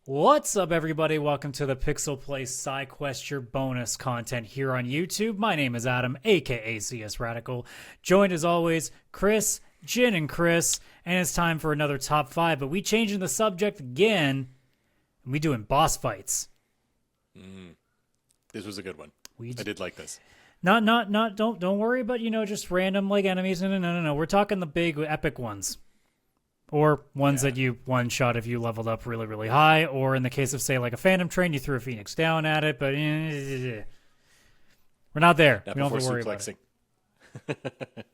What's up, everybody? Welcome to the PixelPlay Sidequest, your bonus content here on YouTube. My name is Adam, aka CS Radical. Joined as always, Chris, Jin, and Chris. And it's time for another top 5. But we changing the subject again, and we doing boss fights. This was a good one. I did like this. Don't worry about, just random like enemies. No. We're talking the big epic ones. Or ones that you one-shot if you leveled up really, really high. Or in the case of, say, like a Phantom Train, you threw a Phoenix down at it. But we're not there. We don't have to worry about it.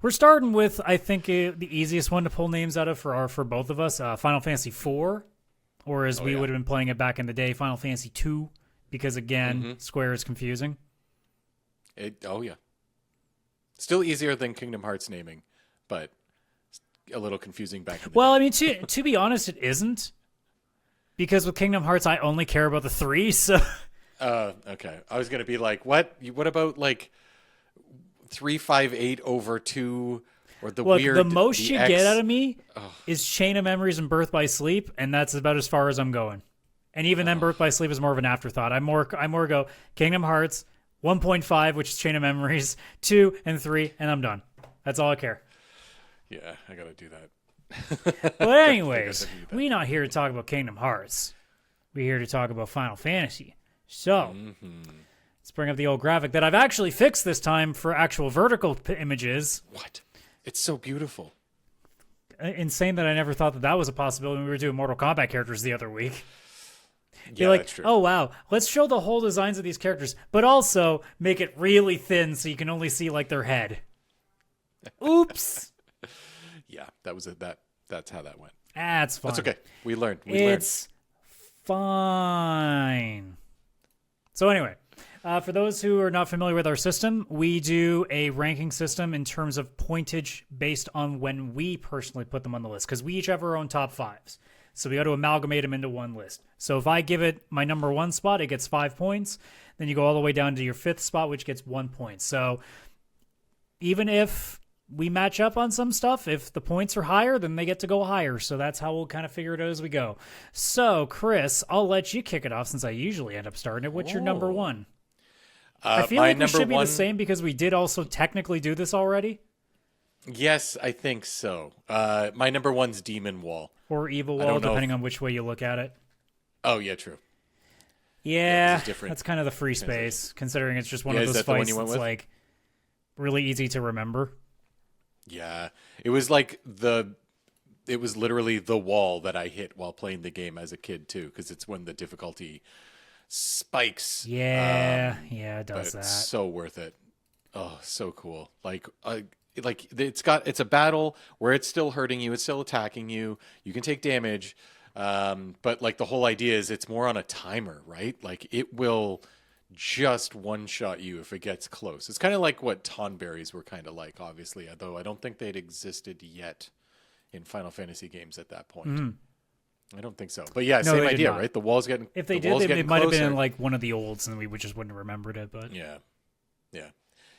We're starting with, I think, the easiest one to pull names out of for both of us, Final Fantasy IV. Or as we would have been playing it back in the day, Final Fantasy II. Because, again, Square is confusing. Still easier than Kingdom Hearts naming, but a little confusing back in the Well, day. I mean, to be honest, it isn't. Because with Kingdom Hearts, I only care about the 3, so... Okay. I was going to be like, what? What about, like, 358 over 2, or the Look, weird... the most you X... get out of me is Chain of Memories and Birth by Sleep, and that's about as far as I'm going. And even then, Birth by Sleep is more of an afterthought. I more go Kingdom Hearts, 1.5, which is Chain of Memories, 2 and 3, and I'm done. That's all I care. Yeah, I gotta do that. But anyways, we're not here to talk about Kingdom Hearts. We're here to talk about Final Fantasy. So, let's bring up the old graphic that I've actually fixed this time for actual vertical images. What? It's so beautiful. Insane that I never thought that was a possibility when we were doing Mortal Kombat characters the other week. Yeah, like, that's true. oh, wow, let's show the whole designs of these characters, but also make it really thin so you can only see, like, their head. Oops. Yeah, that's how that went. That's fine. That's okay. We learned. It's fine. So anyway, for those who are not familiar with our system, we do a ranking system in terms of pointage based on when we personally put them on the list, because we each have our own top 5s. So we got to amalgamate them into one list. So if I give it my number 1 spot, it gets 5 points. Then you go all the way down to your 5th spot, which gets 1 point. So even if we match up on some stuff, if the points are higher, then they get to go higher. So that's how we'll kind of figure it out as we go. So, Chris, I'll let you kick it off since I usually end up starting it. What's your number 1? I feel like we should be the same because we did also technically do this already. Yes, I think so. My number 1's Demon Wall. Or Evil Wall, depending on which way you look at it. Oh, yeah, true. Yeah, that's kind of the free space, considering it's just one of those fights that's like really easy to remember. Yeah, it was like it was literally the wall that I hit while playing the game as a kid too, because it's when the difficulty spikes. Yeah, it does that. It's so worth it. Oh, so cool. Like it's a battle where it's still hurting you, it's still attacking you. You can take damage, but like the whole idea is it's more on a timer, right? Like it will just one-shot you if it gets close. It's kind of like what Tonberries were kind of like, obviously, although I don't think they'd existed yet in Final Fantasy games at that point. I don't think so. But yeah, same idea, right? The wall's getting If they did, it might have been in like one of the olds and we just wouldn't have remembered it. But yeah,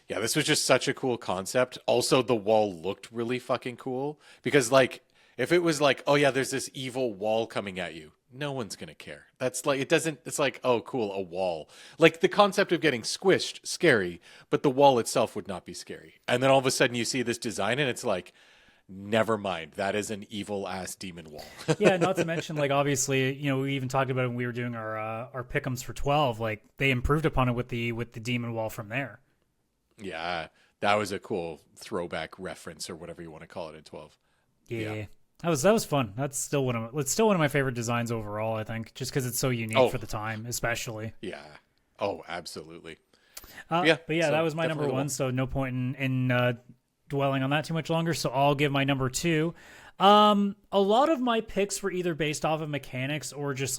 this was just such a cool concept. Also, the wall looked really fucking cool because like if it was like, oh yeah, there's this evil wall coming at you, no one's going to care. That's like, it's like, oh, cool, a wall. Like the concept of getting squished, scary, but the wall itself would not be scary. And then all of a sudden you see this design and it's like, never mind, that is an evil ass demon wall. Yeah, not to mention, like, obviously, we even talked about it when we were doing our pick'ems for 12. Like, they improved upon it with the demon wall from there. Yeah, that was a cool throwback reference or whatever you want to call it in 12. Yeah. That was fun. That's still one of my favorite designs overall, I think, just because it's so unique for the time, especially. Yeah. Oh, absolutely. But yeah, that was my number 1, so no point in dwelling on that too much longer. So I'll give my number 2. A lot of my picks were either based off of mechanics or just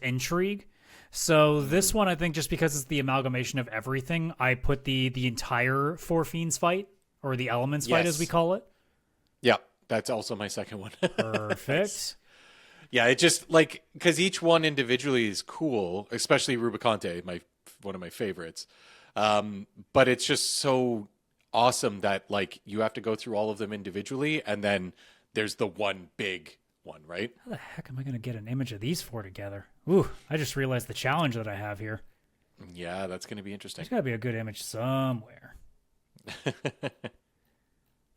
intrigue. So this one, I think, just because it's the amalgamation of everything, I put the entire Four Fiends fight, or the Elements fight, as we call it. Yeah. That's also my second one. Perfect. Yeah, it just like because each one individually is cool, especially Rubicante, one of my favorites. But it's just so awesome that like you have to go through all of them individually, and then there's the one big one, right? How the heck am I going to get an image of these four together? Ooh, I just realized the challenge that I have here. Yeah, that's going to be interesting. There's got to be a good image somewhere.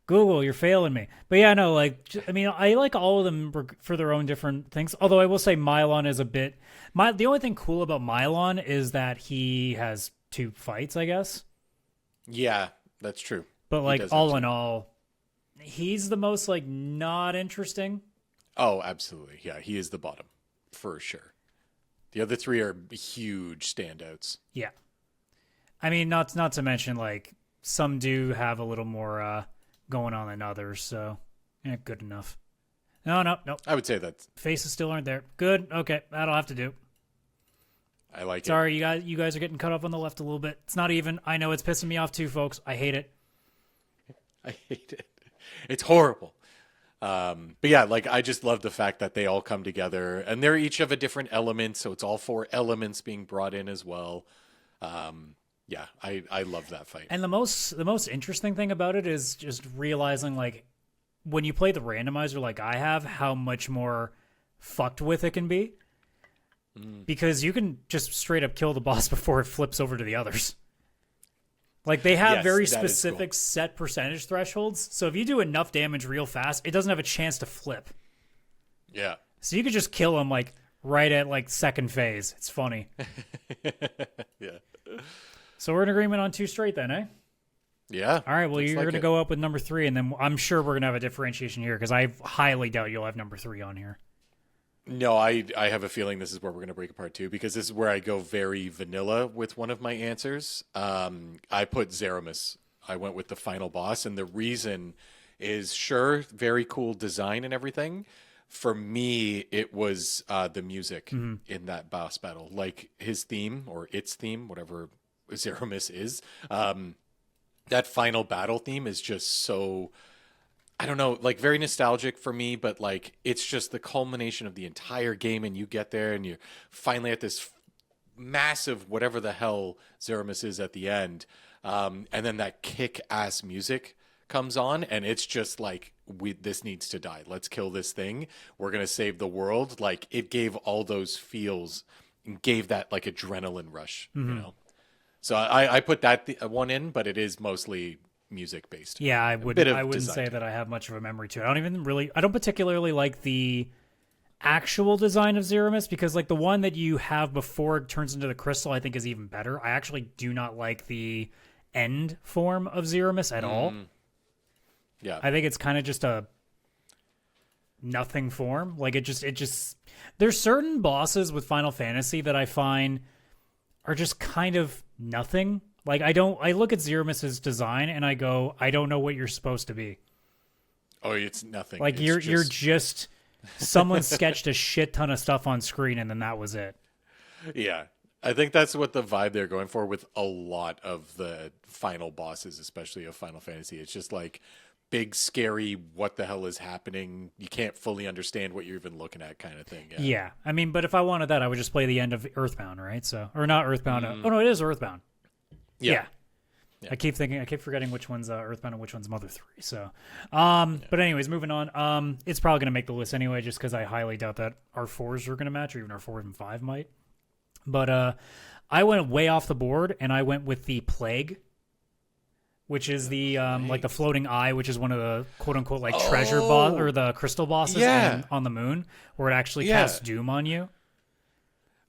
Google, you're failing me. But yeah, no, like, I mean, I like all of them for their own different things. Although I will say Mylon is a bit... the only thing cool about Mylon is that he has 2 fights, I guess. Yeah, that's true. But like, all in all, he's the most, like, not interesting. Oh, absolutely. Yeah, he is the bottom, for sure. The other 3 are huge standouts. Yeah. I mean, not to mention, like, some do have a little more... going on than others, so yeah, good enough. No. I would say that faces still aren't there. Good. Okay, that'll have to do. I like it. Sorry, you guys are getting cut off on the left a little bit. It's not even. I know it's pissing me off too, folks. I hate it. I hate it. It's horrible. But yeah, like I just love the fact that they all come together, and they're each of a different element, so it's all 4 elements being brought in as well. Yeah, I love that fight. And the most interesting thing about it is just realizing, like, when you play the randomizer like I have, how much more fucked with it can be. Because you can just straight up kill the boss before it flips over to the others. Like, they have very specific set percentage thresholds, so if you do enough damage real fast, it doesn't have a chance to flip. Yeah. So you could just kill him, like, right at, like, second phase. It's funny. Yeah. So we're in agreement on 2 straight then, eh? Yeah. All right, well, you're going to go up with number 3, and then I'm sure we're going to have a differentiation here, because I highly doubt you'll have number 3 on here. No, I have a feeling this is where we're going to break apart too, because this is where I go very vanilla with one of my answers. I put Zeramis. I went with the final boss, and the reason is, sure, very cool design and everything. For me, it was the music in that boss battle. Like, his theme, or its theme, whatever Zeramis is, that final battle theme is just so, I don't know, like, very nostalgic for me, but like, it's just the culmination of the entire game, and you get there and you're finally at this massive whatever the hell Zeramis is at the end, and then that kick-ass music comes on, and it's just like, this needs to die, let's kill this thing, we're gonna save the world. Like, it gave all those feels and gave that like adrenaline rush, you know. So I put that one in, but it is mostly music based. Yeah, I wouldn't say that I have much of a memory to it. I don't particularly like the actual design of Zeramis, because like the one that you have before it turns into the crystal, I think is even better. I actually do not like the end form of Zeramis at all. Yeah. I think it's kind of just a nothing form. Like it just there's certain bosses with Final Fantasy that I find are just kind of nothing. Like I look at Zeramis's design and I go, I don't know what you're supposed to be. Oh, it's nothing. Like you're just someone sketched a shit ton of stuff on screen and then that was it. Yeah. I think that's what the vibe they're going for with a lot of the final bosses, especially of Final Fantasy. It's just like big, scary, what the hell is happening? You can't fully understand what you're even looking at kind of thing. Yeah. I mean, but if I wanted that, I would just play the end of Earthbound, right? So, or not Earthbound. Oh, no, it is Earthbound. Yeah. I keep forgetting which one's Earthbound and which one's Mother 3. So, but anyways, moving on. It's probably going to make the list anyway, just because I highly doubt that our 4s are going to match, or even our 4 and 5 might. But I went way off the board, and I went with the Plague, which is the like the floating eye, which is one of the quote unquote like treasure boss or the crystal bosses on the moon, where it actually casts doom on you.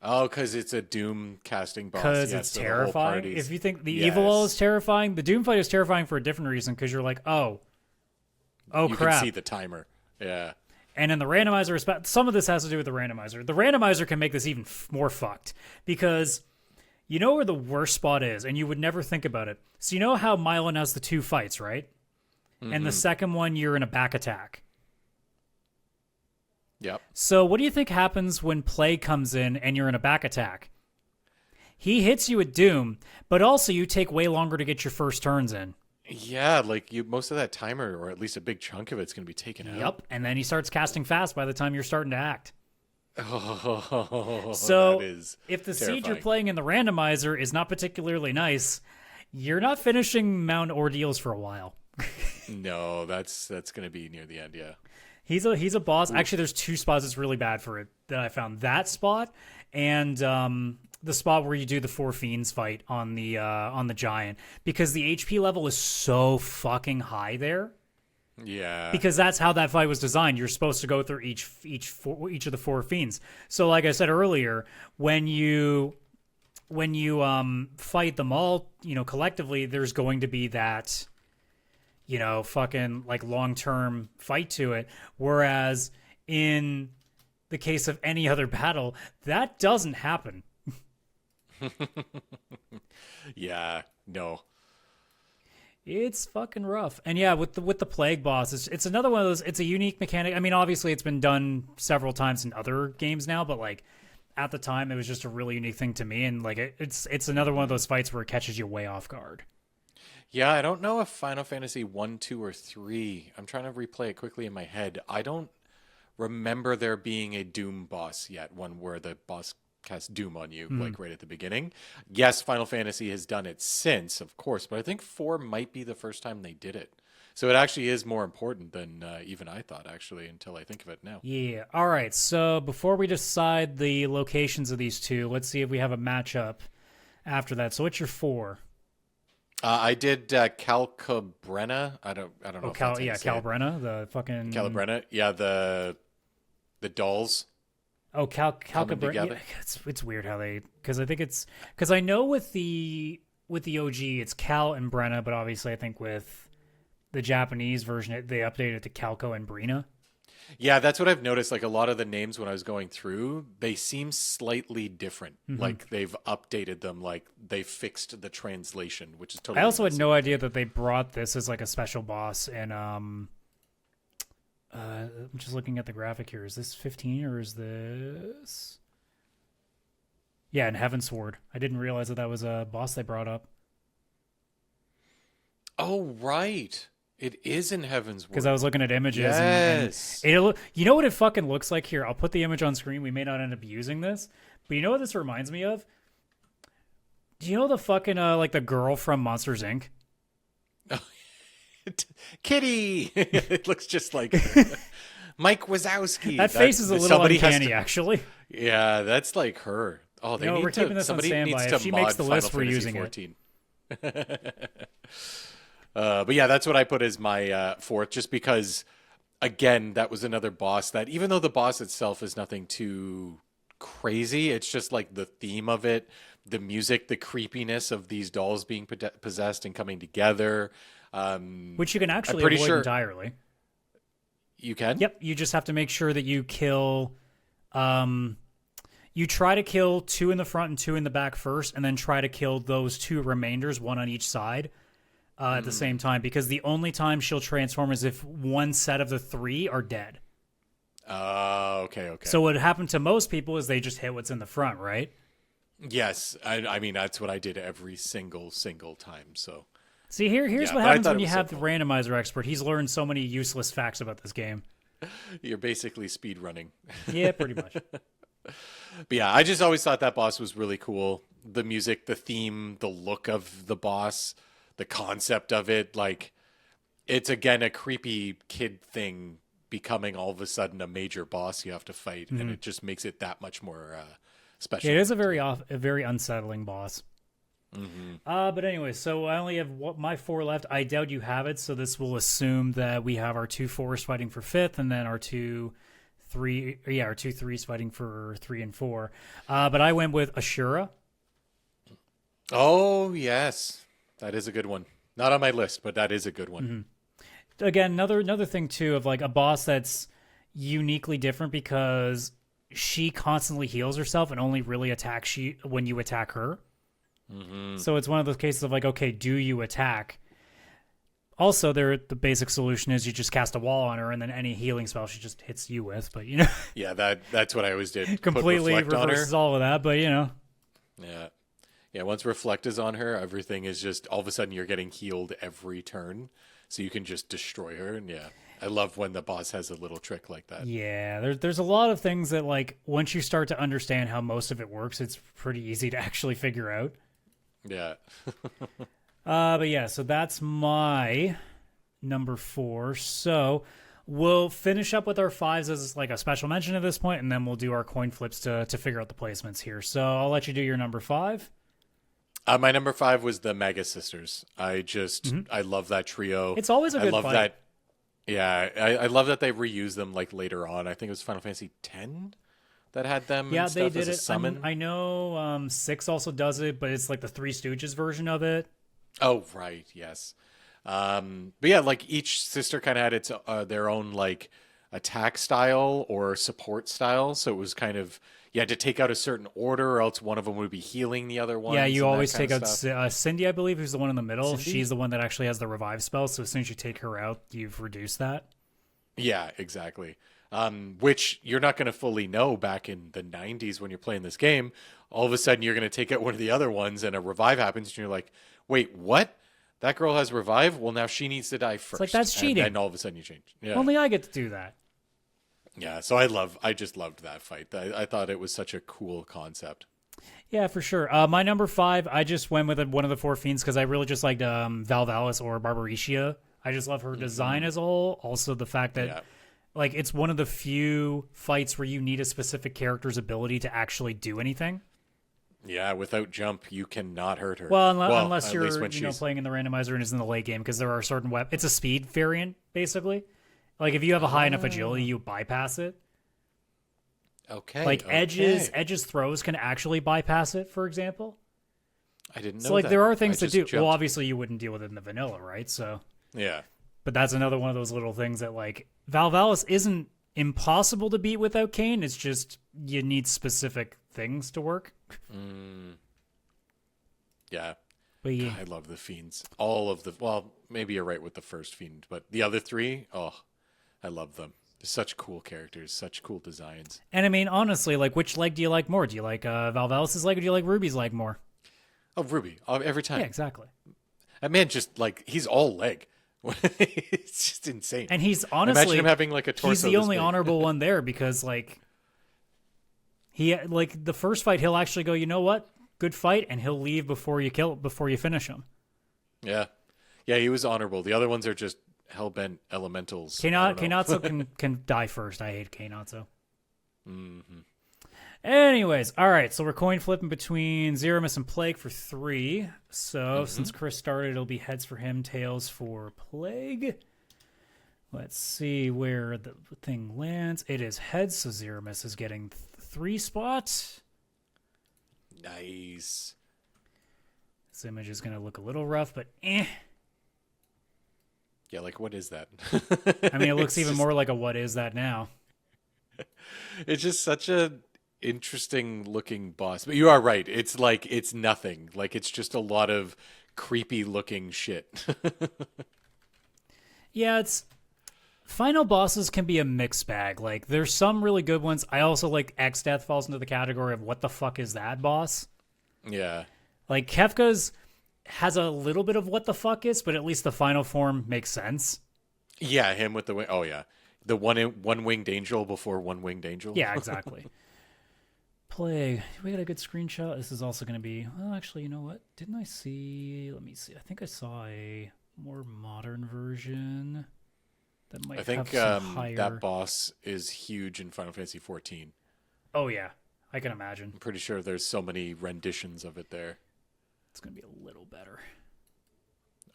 Oh, because it's a doom casting boss. Because it's terrifying. If you think the evil wall is terrifying, the doom fight is terrifying for a different reason. Because you're like, oh you crap! You can see the timer. Yeah. And in the randomizer, some of this has to do with the randomizer. The randomizer can make this even more fucked, because you know where the worst spot is, and you would never think about it. So you know how Mylon has the 2 fights, right? Mm-hmm. And the second one, you're in a back attack. Yep. So what do you think happens when Plague comes in and you're in a back attack? He hits you with Doom, but also you take way longer to get your first turns in. Yeah, like most of that timer, or at least a big chunk of it's going to be taken out. Yep, and then he starts casting fast by the time you're starting to act. Oh, so that is if the terrifying. siege you're playing in the randomizer is not particularly nice, you're not finishing Mount Ordeals for a while. No, that's going to be near the end, yeah. He's a boss. Actually, there's two spots that's really bad for it that I found. That spot and the spot where you do the four fiends fight on the giant, because the HP level is so fucking high there. Yeah. Because that's how that fight was designed. You're supposed to go through each of the four fiends. So like I said earlier, when you fight them all, collectively, there's going to be that, fucking like long-term fight to it. Whereas in the case of any other battle, that doesn't happen. Yeah, no. It's fucking rough. And yeah, with the plague boss, it's another one of those. It's a unique mechanic. I mean, obviously it's been done several times in other games now, but like at the time it was just a really unique thing to me, and like it's another one of those fights where it catches you way off guard. Yeah, I don't know if Final Fantasy 1, 2, or 3. I'm trying to replay it quickly in my head. I don't remember there being a Doom boss yet, one where the boss casts Doom on you, like right at the beginning. Yes, Final Fantasy has done it since, of course, but I think 4 might be the first time they did it. So it actually is more important than even I thought, actually, until I think of it now. Yeah. All right. So before we decide the locations of these two, let's see if we have a matchup after that. So what's your 4? I did Calcabrenna. I don't know. Oh, Calbrenna, the fucking Calabrenna. Yeah, the dolls. Oh, Calcabrenna. Yeah, it's weird how because I think because I know with the OG it's Cal and Brenna, but obviously I think with the Japanese version they updated it to Calco and Brina. Yeah, that's what I've noticed. Like a lot of the names when I was going through, they seem slightly different. Like they've updated them, like they fixed the translation, which is totally. I also had no idea that they brought this as like a special boss, and I'm just looking at the graphic here. Is this 15 or is this? Yeah, in Heavensward. I didn't realize that was a boss they brought up. Oh, right. It is in Heavensward. Because I was looking at images. Yes. And you know what it fucking looks like here? I'll put the image on screen. We may not end up using this. But you know what this reminds me of? Do you know the fucking, like the girl from Monsters, Inc.? Kitty! It looks just like Mike Wazowski. That face is a little uncanny, actually. Yeah, that's like her. Oh, they need we're keeping this on standby. If she makes the list, we're using it. But yeah, that's what I put as my 4th, just because, again, that was another boss that, even though the boss itself is nothing too crazy, it's just like the theme of it, the music, the creepiness of these dolls being possessed and coming together. Which you can actually avoid entirely. You can? Yep. You just have to make sure that you kill. You try to kill 2 in the front and 2 in the back first, and then try to kill those 2 remainders, 1 on each side, at the same time. Because the only time she'll transform is if one set of the 3 are dead. Okay. So what happened to most people is they just hit what's in the front, right? Yes. I mean, that's what I did every single time. So. See, here's what happens when you have the randomizer expert. He's learned so many useless facts about this game. You're basically speed running. Yeah, pretty much. But yeah, I just always thought that boss was really cool. The music, the theme, the look of the boss, the concept of it. Like, it's, again, a creepy kid thing becoming all of a sudden a major boss you have to fight. And it just makes it that much more special. Yeah, it is a very unsettling boss. But anyway, so I only have my 4 left. I doubt you have it, so this will assume that we have our 2 4s fighting for 5th, and then our 2 3s fighting for 3 and 4. But I went with Ashura. Oh yes, that is a good one. Not on my list, but that is a good one. Again, another thing too of like a boss that's uniquely different because she constantly heals herself and only really attacks you when you attack her. So it's one of those cases of like, okay, do you attack? Also, the basic solution is you just cast a wall on her, and then any healing spell she just hits you with. But yeah, that's what I always did. Completely reverses all of that. But yeah. Once reflect is on her, everything is just all of a sudden you're getting healed every turn, so you can just destroy her. And yeah, I love when the boss has a little trick like that. Yeah, there's a lot of things that like once you start to understand how most of it works, it's pretty easy to actually figure out. Yeah. But yeah, so that's my number 4. So we'll finish up with our 5s as like a special mention at this point, and then we'll do our coin flips to figure out the placements here. So I'll let you do your number 5. My number 5 was the Mega Sisters. I love that trio. It's always a good I love fight. that. Yeah, I love that they reused them like later on. I think it was Final Fantasy X that had them. Yeah, and they stuff did as a it. Summon. I know 6 also does it, but it's like the Three Stooges version of it. Oh, right, yes. But yeah, like each sister kind of had its their own like attack style or support style. So it was kind of you had to take out a certain order, or else one of them would be healing the other one. Yeah, you and always that kind take of out stuff. Cindy, I believe, who's the one in the middle. Cindy? She's the one that actually has the revive spell. So as soon as you take her out, you've reduced that. Yeah, exactly. Which you're not going to fully know back in the 90s when you're playing this game. All of a sudden, you're going to take out one of the other ones, and a revive happens, and you're like, "Wait, what? That girl has revive? Well, now she needs to die first." Like, that's cheating. And all of a sudden, you change. Yeah, Only I get to do that. yeah. So I just loved that fight. I thought it was such a cool concept. Yeah, for sure. My number 5, I just went with one of the 4 fiends because I really just liked Valvalis or Barbaricia. I just love her design as a whole. Also, the fact that Yeah. like it's one of the few fights where you need a specific character's ability to actually do anything. Yeah, without jump, you cannot hurt her. Well, unless at you're least when she's playing in the randomizer and is in the late game, because there are certain weapons. It's a speed variant, basically. Like if you have a high enough agility, you bypass it. okay. Like okay. Edge's throws can actually bypass it, for example. I didn't know. So like that. there are things I to just do. jumped. Well, obviously you wouldn't deal with it in the vanilla, right? So, Yeah. but that's another one of those little things that like Valvalis isn't impossible to beat without Kayn. It's just you need specific things to work. Yeah. But yeah. I love the fiends. All of the well, maybe you're right with the first fiend, but the other 3, oh, I love them. They're such cool characters, such cool designs. And I mean, honestly, like which leg do you like more? Do you like Valvalis' leg or do you like Ruby's leg more? Oh, Ruby, every time. Yeah, exactly. That man just like he's all leg. It's just insane. And he's honestly imagine him having like a torso. he's the this only big. honorable one there because like he like the first fight he'll actually go, you know what? Good fight, and he'll leave before you finish him. Yeah, yeah, he was honorable. The other ones are just hellbent elementals. I don't know. Kainatsu can die first. I hate Kainatsu. Anyways, all right, so we're coin flipping between Zeramis and Plague for 3. So since Chris started, it'll be heads for him, tails for Plague. Let's see where the thing lands. It is heads, so Zeramis is getting 3 spots. Nice. This image is going to look a little rough, but eh. Yeah, like what is that? I mean, it looks It's even just- more like a what is that now? It's just such a interesting looking boss. But you are right. It's like it's nothing. Like it's just a lot of creepy looking shit. Yeah, it's final bosses can be a mixed bag. Like there's some really good ones. I also like X Death falls into the category of what the fuck is that boss? Yeah. Like Kefka's has a little bit of what the fuck is, but at least the final form makes sense. Yeah, him with the wing. Oh yeah. The one winged angel before one winged angel. Yeah, exactly. Plague. We got a good screenshot. This is also going to be. Well, actually, you know what? Didn't I see? Let me see. I think I saw a more modern version that might I think have some higher. that boss is huge in Final Fantasy 14. Oh yeah, I can imagine. I'm pretty sure there's so many renditions of it there. It's going to be a little better.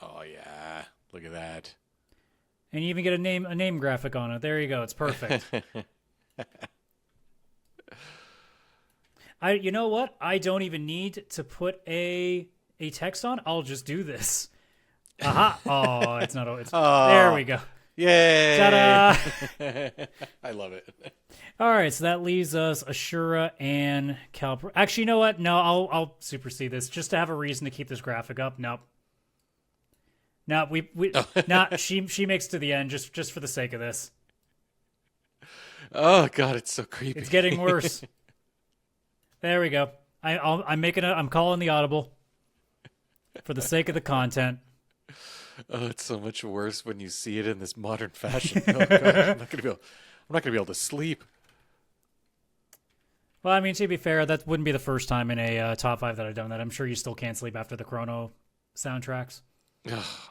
Oh yeah, look at that. And you even get a name graphic on it. There you go. It's perfect. You know what? I don't even need to put a text on. I'll just do this. Aha! Oh, it's not. It's there. We go. Yay! Ta-da! I love it. All right, so that leaves us Ashura and Calpro. Actually, you know what? No, I'll supersede this just to have a reason to keep this graphic up. Nope. No, she makes it to the end just for the sake of this. Oh god, it's so creepy. It's getting worse. There we go. I'm calling the audible for the sake of the content. Oh, it's so much worse when you see it in this modern fashion. Oh, God, I'm not gonna be able to sleep. Well, I mean, to be fair, that wouldn't be the first time in a top 5 that I've done that. I'm sure you still can't sleep after the Chrono soundtracks.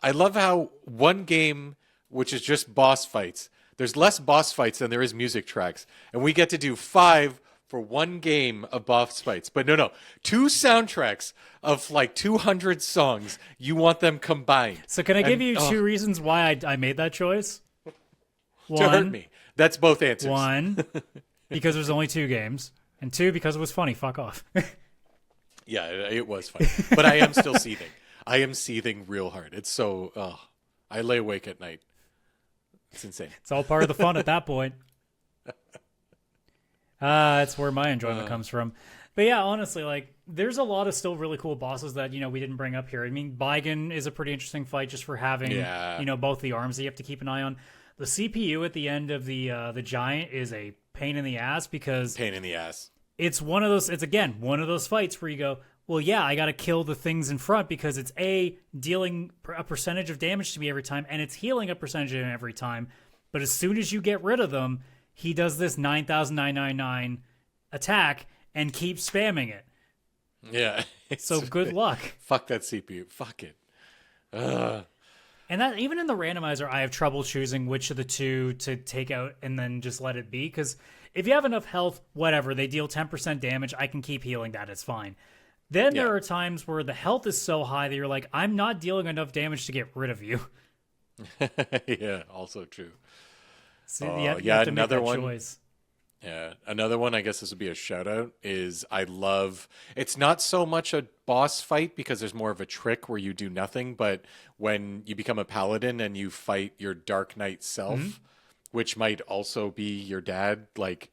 I love how one game, which is just boss fights, There's less boss fights than there is music tracks, and we get to do 5 for one game of boss fights. But no, 2 soundtracks of like 200 songs. You want them combined. So can I give you 2 reasons why I made that choice? To hurt me. That's both answers. 1, because there's only 2 games, and 2, because it was funny. Fuck off. Yeah, it was funny. But I am still seething. I am seething real hard. It's so... I lay awake at night. It's insane. It's all part of the fun at that point. That's where my enjoyment comes from. But yeah, honestly, like, there's a lot of still really cool bosses that, we didn't bring up here. I mean, Baigen is a pretty interesting fight just for having, both the arms that you have to keep an eye on. The CPU at the end of the giant is a pain in the ass because... Pain in the ass. It's one of those fights where you go, well, yeah, I got to kill the things in front because it's dealing a percentage of damage to me every time, and it's healing a percentage of every time. But as soon as you get rid of them, he does this 9,999 attack and keeps spamming it. Yeah. So good luck. Fuck that CPU. Fuck it. Ugh. And that even in the randomizer, I have trouble choosing which of the 2 to take out and then just let it be. Because if you have enough health, whatever, they deal 10% damage, I can keep healing that. It's fine. Then there are times where the health is so high that you're like, I'm not dealing enough damage to get rid of you. Yeah, also true. So you have to make another that one. choice. Yeah, another one, I guess this would be a shout out, is I love, it's not so much a boss fight because there's more of a trick where you do nothing, but when you become a paladin and you fight your Dark Knight self, which might also be your dad, like,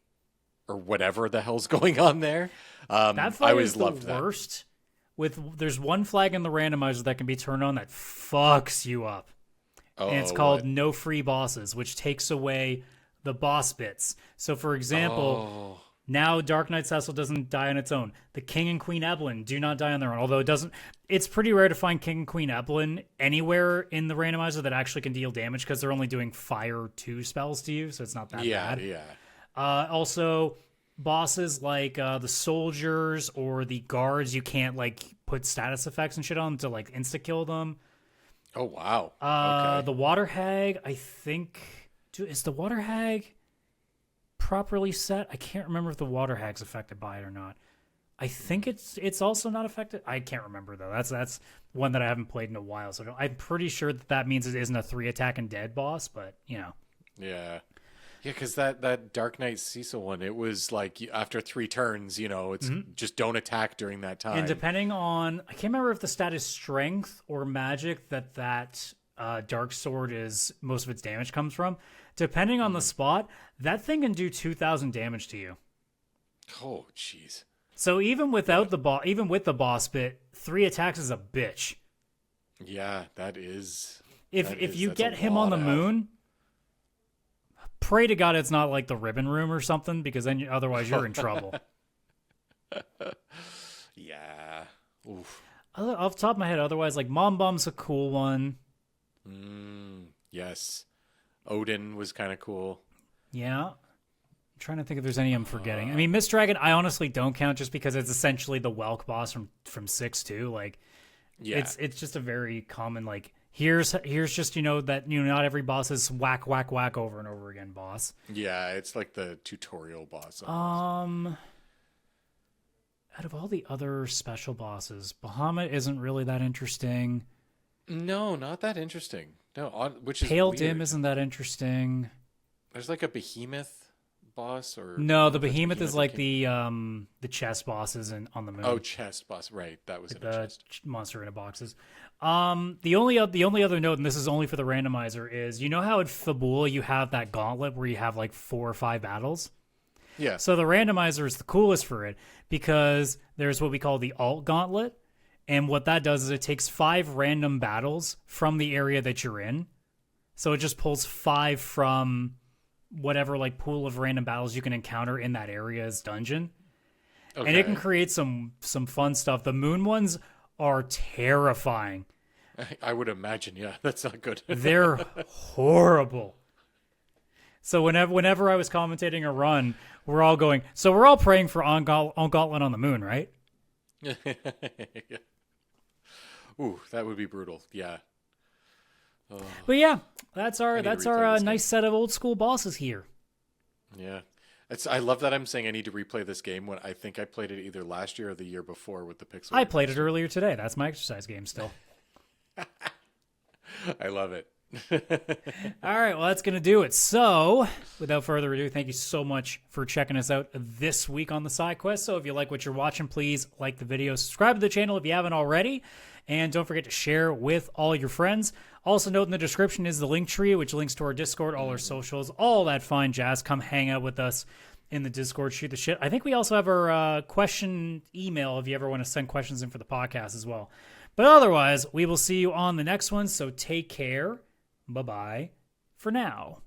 or whatever the hell's going on there. That fight I always is the loved worst. There's one flag in the randomizer that can be turned on that fucks you up. And it's called No Free Bosses, which takes away the boss bits. So, for example, now Dark Knight Cecil doesn't die on its own. The King and Queen Evelyn do not die on their own, although it's pretty rare to find King and Queen Evelyn anywhere in the randomizer that actually can deal damage because they're only doing Fire 2 spells to you, so it's not that bad. Yeah. Also, bosses like the soldiers or the guards, you can't like put status effects and shit on to like insta-kill them. Oh, wow. Okay. The Water Hag, I think... is the Water Hag properly set? I can't remember if the Water Hag's affected by it or not. I think it's also not affected. I can't remember, though. That's one that I haven't played in a while. So I'm pretty sure that means it isn't a 3-attack and dead boss, but, Yeah. Yeah, because that Dark Knight Cecil one, it was like after 3 turns, it's just don't attack during that time. And depending on... I can't remember if the stat is strength or magic that Dark Sword is... most of its damage comes from. Depending on the spot, that thing can do 2,000 damage to you. Oh, jeez. So even without even with the boss bit, 3 attacks is a bitch. Yeah, that is... If you get him on the moon... Pray to God it's not like the Ribbon Room or something, because then otherwise you're in trouble. Yeah. Oof. Off the top of my head, otherwise, like Mom Bomb's a cool one. Yes. Odin was kind of cool. Yeah. I'm trying to think if there's any I'm forgetting. I mean, Miss Dragon, I honestly don't count just because it's essentially the Welk boss from 6-2. Like, it's just a very common, like, here's just, that, not every boss is whack, whack, whack over and over again boss. Yeah, it's like the tutorial boss. Out of all the other special bosses, Bahamut isn't really that interesting. No, not that interesting. No, which is Pale weird. Dim isn't that interesting. There's like a behemoth boss, or no, the behemoth is like the chest bosses on the moon. Oh, chest boss, right? That was like in a chest. Monster in a boxes. The only other note, and this is only for the randomizer, is how at Fabula you have that gauntlet where you have like 4 or 5 battles. Yeah. So the randomizer is the coolest for it because there's what we call the alt gauntlet, and what that does is it takes 5 random battles from the area that you're in. So it just pulls 5 from whatever like pool of random battles you can encounter in that area's dungeon. Okay. And it can create some fun stuff. The moon ones are terrifying. I would imagine, yeah. That's not good. They're horrible. So whenever I was commentating a run, we're all praying for on Gauntlet on the moon, right? Yeah. Ooh, that would be brutal. Yeah. But yeah, that's our I need to replay this nice set of old school bosses here. Yeah. I love that I'm saying I need to replay this game when I think I played it either last year or the year before with the Pixel. I played it earlier today. That's my exercise game still. I love it. All right, well, that's going to do it. So, without further ado, thank you so much for checking us out this week on the Sidequest. So, if you like what you're watching, please like the video, subscribe to the channel if you haven't already, and don't forget to share with all your friends. Also, note in the description is the link tree, which links to our Discord, all our socials, all that fine jazz. Come hang out with us in the Discord, shoot the shit. I think we also have our question email if you ever want to send questions in for the podcast as well. But otherwise, we will see you on the next one, so take care. Bye-bye for now.